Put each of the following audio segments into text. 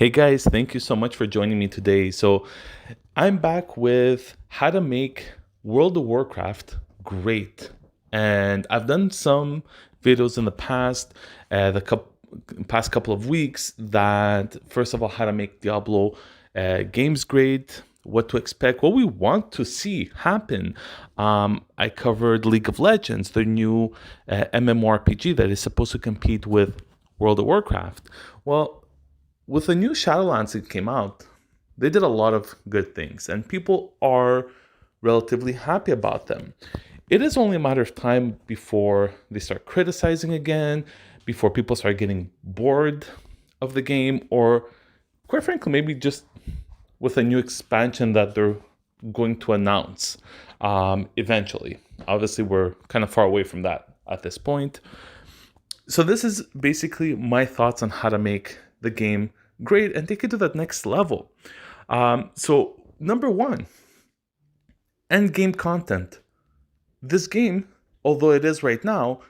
Hey guys, thank you so much for joining me today. So, I'm back with how to make World of Warcraft great. And I've done some videos in the past couple of weeks that, first of all, how to make Diablo games great, what to expect, what we want to see happen. I covered League of Legends, the new MMORPG that is supposed to compete with World of Warcraft. Well, with the new Shadowlands that came out, they did a lot of good things, and people are relatively happy about them. It is only a matter of time before they start criticizing again, before people start getting bored of the game, or quite frankly, maybe just with a new expansion that they're going to announce eventually. Obviously, we're kind of far away from that at this point. So this is basically my thoughts on how to make the game great and take it to that next level. So number one, end game content. This game, although it is right now,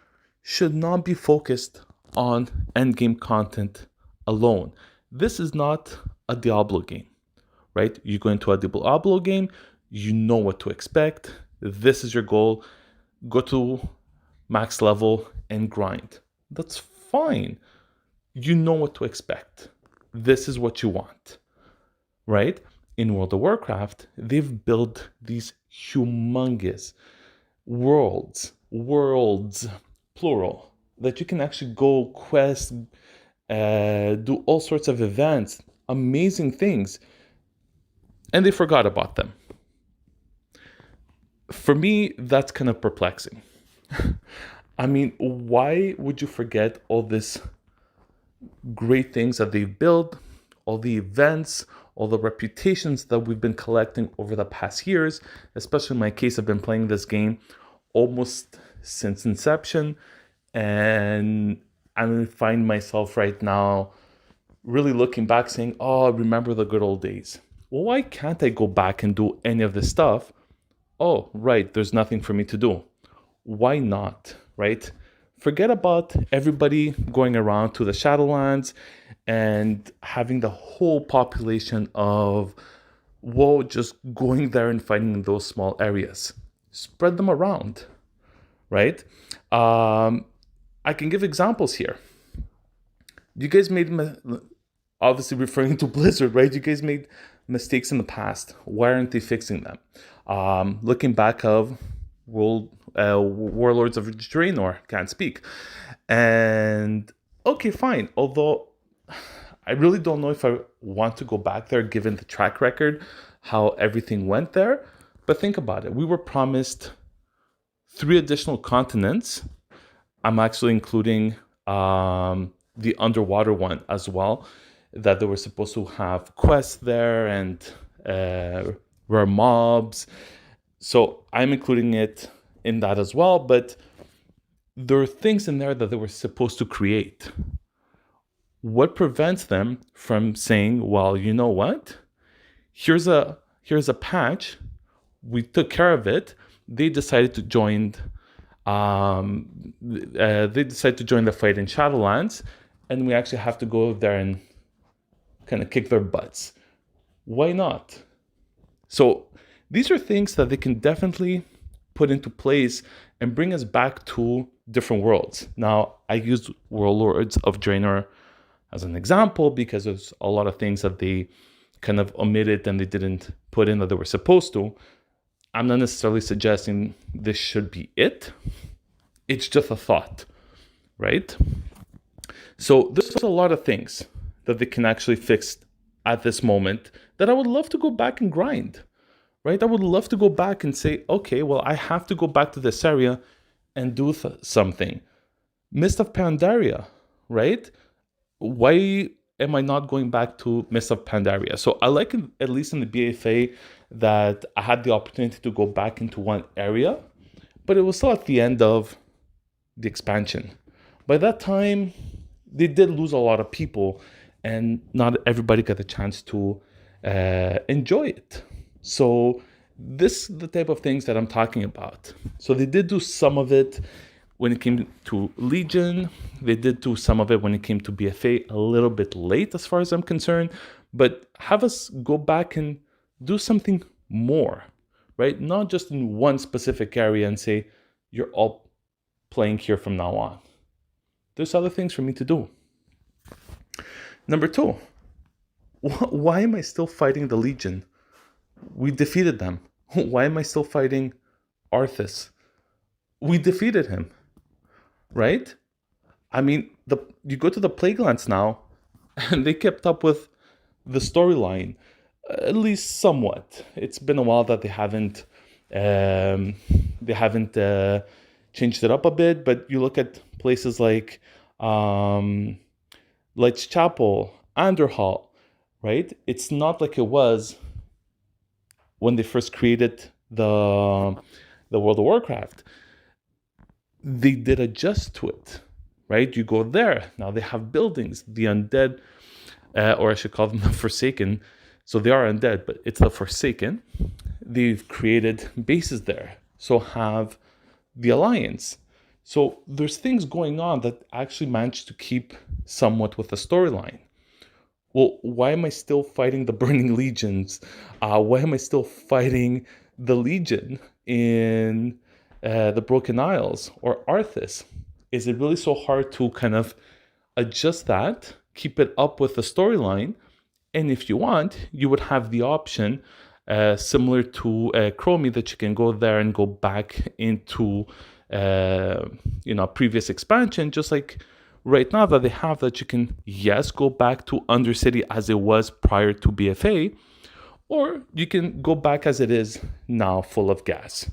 should not be focused on end game content alone. This is not a Diablo game, right? You go into a Diablo game, you know what to expect. This is your goal. Go to max level and grind. That's fine. You know what to expect. This is what you want, right? In World of Warcraft, they've built these humongous worlds, plural, that you can actually go quest, do all sorts of events, amazing things, and they forgot about them. For me, that's kind of perplexing. I mean, why would you forget all this great things that they've built, all the events, all the reputations that we've been collecting over the past years? Especially in my case, I've been playing this game almost since inception, and I find myself right now really looking back saying, oh, remember the good old days. Well, why can't I go back and do any of this stuff? Oh, right, there's nothing for me to do. Why not, right? Forget about everybody going around to the Shadowlands and having the whole population of WoW just going there and fighting in those small areas. Spread them around, right? I can give examples here. You guys made, obviously referring to Blizzard, right? You guys made mistakes in the past. Why aren't they fixing them? Looking back of Warlords of Draenor, can't speak. And okay, fine. Although I really don't know if I want to go back there given the track record, how everything went there. But think about it. We were promised 3 additional continents. I'm actually including the underwater one as well, that they were supposed to have quests there and rare mobs. So I'm including it in that as well. But there are things in there that they were supposed to create. What prevents them from saying, well, you know what? Here's a patch. We took care of it. They decided to join. They decided to join the fight in Shadowlands, and we actually have to go there and kind of kick their butts. Why not? So these are things that they can definitely put into place and bring us back to different worlds. Now, I used Warlords of Draenor as an example because there's a lot of things that they kind of omitted and they didn't put in that they were supposed to. I'm not necessarily suggesting this should be it. It's just a thought, right? So there's a lot of things that they can actually fix at this moment that I would love to go back and grind, right? I would love to go back and say, okay, well, I have to go back to this area and do something. Mist of Pandaria, right? Why am I not going back to Mist of Pandaria? So I like, at least in the BFA, that I had the opportunity to go back into one area, but it was still at the end of the expansion. By that time, they did lose a lot of people, and not everybody got a chance to enjoy it. So this is the type of things that I'm talking about. So they did do some of it When it came to Legion, they did do some of it when it came to BFA, a little bit late as far as I'm concerned, but have us go back and do something more, right? Not just in one specific area and say, you're all playing here from now on. There's other things for me to do. Number 2, why am I still fighting the Legion? We defeated them. Why am I still fighting Arthas? We defeated him, right? I mean, you go to the Plaguelands now, and they kept up with the storyline, at least somewhat. It's been a while that they haven't changed it up a bit. But you look at places like Light's Chapel, Anderhall, right? It's not like it was when they first created the World of Warcraft. They did adjust to it, right? You go there, now they have buildings, the undead, or I should call them the Forsaken. So they are undead, but it's the Forsaken. They've created bases there. So have the Alliance. So there's things going on that actually manage to keep somewhat with the storyline. Well, why am I still fighting the Burning Legions? Why am I still fighting the Legion in the Broken Isles or Arthas? Is it really so hard to kind of adjust that, keep it up with the storyline? And if you want, you would have the option, similar to Chromie, that you can go there and go back into previous expansion, just like right now that they have that you can, yes, go back to Undercity as it was prior to BFA, or you can go back as it is now, full of gas.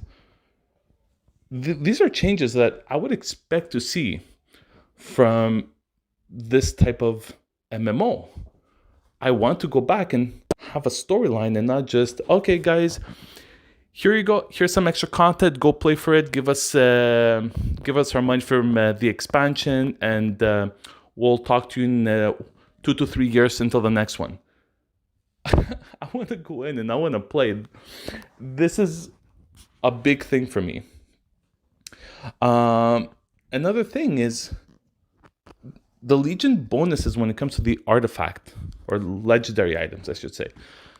These are changes that I would expect to see from this type of MMO. I want to go back and have a storyline and not just, okay, guys, here you go. Here's some extra content. Go play for it. Give us our money from the expansion, and we'll talk to you in 2 to 3 years until the next one. I want to go in and I want to play. This is a big thing for me. Another thing is the Legion bonuses when it comes to the artifact or legendary items, I should say.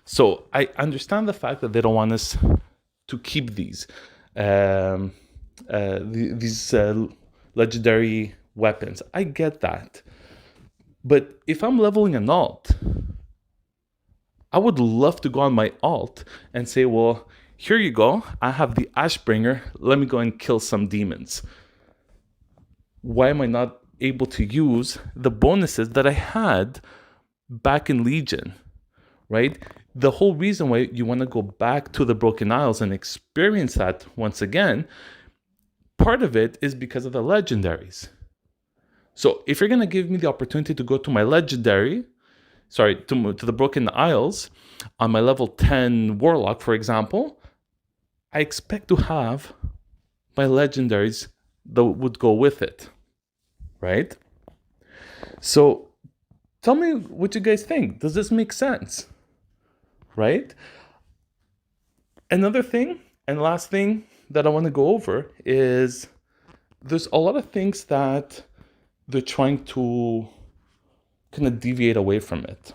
So I understand the fact that they don't want us to keep these legendary weapons. I get that. But if I'm leveling an alt, I would love to go on my alt and say, well, here you go. I have the Ashbringer. Let me go and kill some demons. Why am I not able to use the bonuses that I had back in Legion, right? The whole reason why you want to go back to the Broken Isles and experience that once again, part of it is because of the legendaries. So if you're going to give me the opportunity to go to my legendary, to the Broken Isles on my level 10 Warlock, for example, I expect to have my legendaries that would go with it, right? So tell me what you guys think. Does this make sense? Right? Another thing, and last thing that I want to go over is there's a lot of things that they're trying to kind of deviate away from it,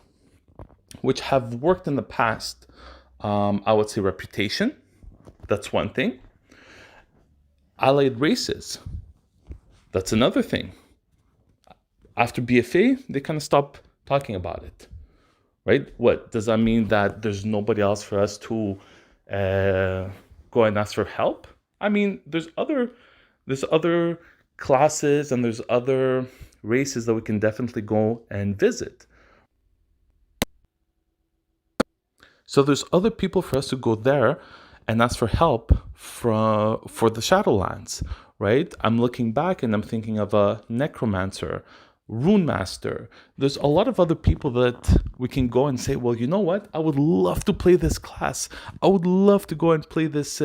which have worked in the past. I would say reputation. That's one thing. Allied races. That's another thing. After BFA, they kind of stopped talking about it. Right? What does that mean? That there's nobody else for us to go and ask for help? I mean, there's other classes and there's other races that we can definitely go and visit. So there's other people for us to go there and ask for help for the Shadowlands, right? I'm looking back and I'm thinking of a Necromancer, Rune Master. There's a lot of other people that we can go and say, well, you know what? I would love to play this class. I would love to go and play this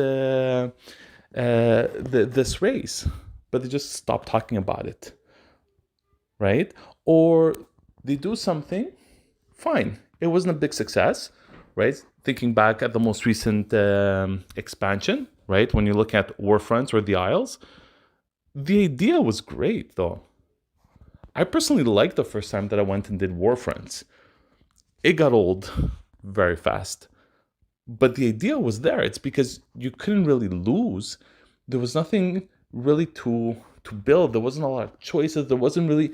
this race, but they just stop talking about it, right? Or they do something, fine. It wasn't a big success, right? Thinking back at the most recent expansion, right? When you look at Warfronts or the Isles, The idea was great, though. I personally liked the first time that I went and did Warfronts. It got old very fast. But the idea was there. It's because you couldn't really lose. There was nothing really to build. There wasn't a lot of choices. There wasn't really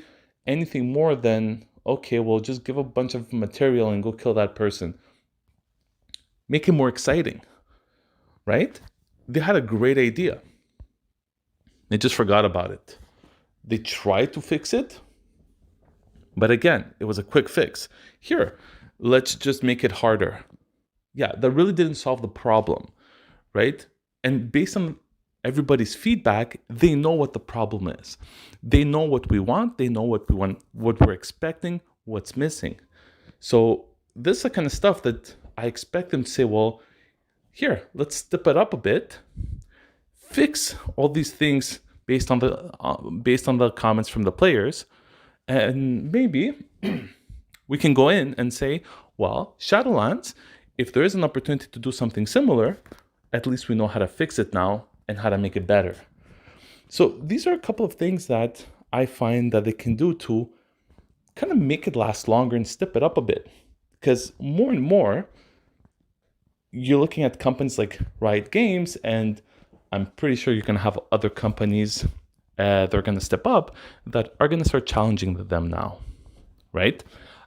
anything more than, okay, well, just give a bunch of material and go kill that person. Make it more exciting, right? They had a great idea. They just forgot about it. They tried to fix it, but again, it was a quick fix. Here, let's just make it harder. Yeah, that really didn't solve the problem, right? And based on everybody's feedback, they know what the problem is. They know what we want. They know what we want, what we're expecting, what's missing. So this is the kind of stuff that I expect them to say, well, here, let's step it up a bit, fix all these things based on the comments from the players, and maybe we can go in and say, well, Shadowlands, if there is an opportunity to do something similar, at least we know how to fix it now and how to make it better. So these are a couple of things that I find that they can do to kind of make it last longer and step it up a bit. Because more and more, you're looking at companies like Riot Games, and I'm pretty sure you're going to have other companies that are going to step up that are going to start challenging them now, right?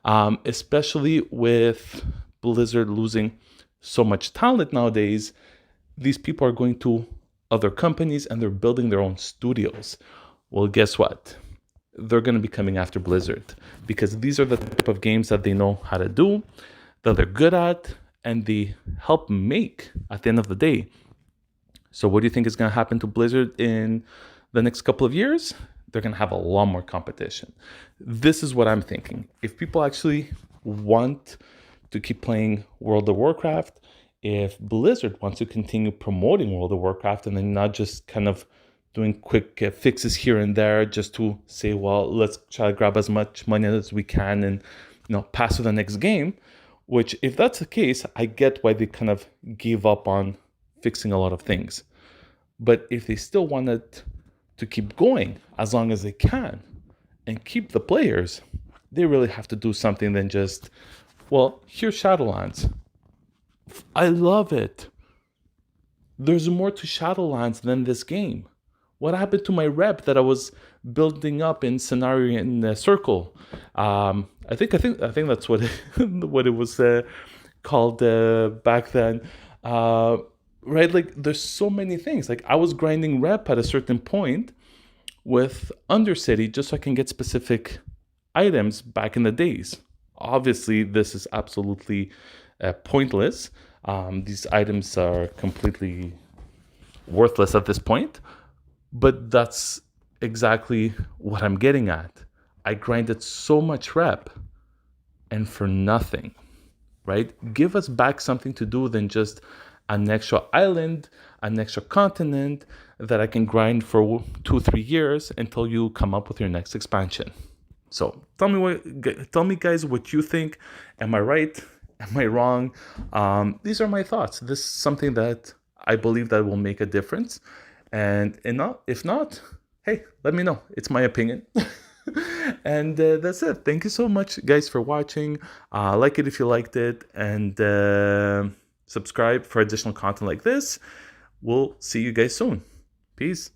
Especially with Blizzard losing so much talent nowadays, these people are going to other companies and they're building their own studios. Well, guess what? They're going to be coming after Blizzard because these are the type of games that they know how to do, that they're good at, and they help make at the end of the day. So what do you think is going to happen to Blizzard in the next couple of years? They're going to have a lot more competition. This is what I'm thinking. If people actually want to keep playing World of Warcraft, if Blizzard wants to continue promoting World of Warcraft and then not just kind of doing quick fixes here and there just to say, well, let's try to grab as much money as we can and pass to the next game, which if that's the case, I get why they kind of gave up on fixing a lot of things. But if they still wanted to keep going as long as they can and keep the players, they really have to do something than just, well, here's Shadowlands. I love it. There's more to Shadowlands than this game. What happened to my rep that I was building up in Scenario in a Circle? I think that's what what it was called back then. Right? Like there's so many things. Like I was grinding rep at a certain point with Undercity just so I can get specific items back in the days. Obviously, this is absolutely pointless. These items are completely worthless at this point. But that's exactly what I'm getting at. I grinded so much rep and for nothing, right? Give us back something to do than just an extra island, an extra continent that I can grind for 2-3 years until you come up with your next expansion. So tell me guys what you think. Am I right? Am I wrong? These are my thoughts. This is something that I believe that will make a difference. And if not, hey, let me know. It's my opinion. And that's it. Thank you so much, guys, for watching. Like it if you liked it. And subscribe for additional content like this. We'll see you guys soon. Peace.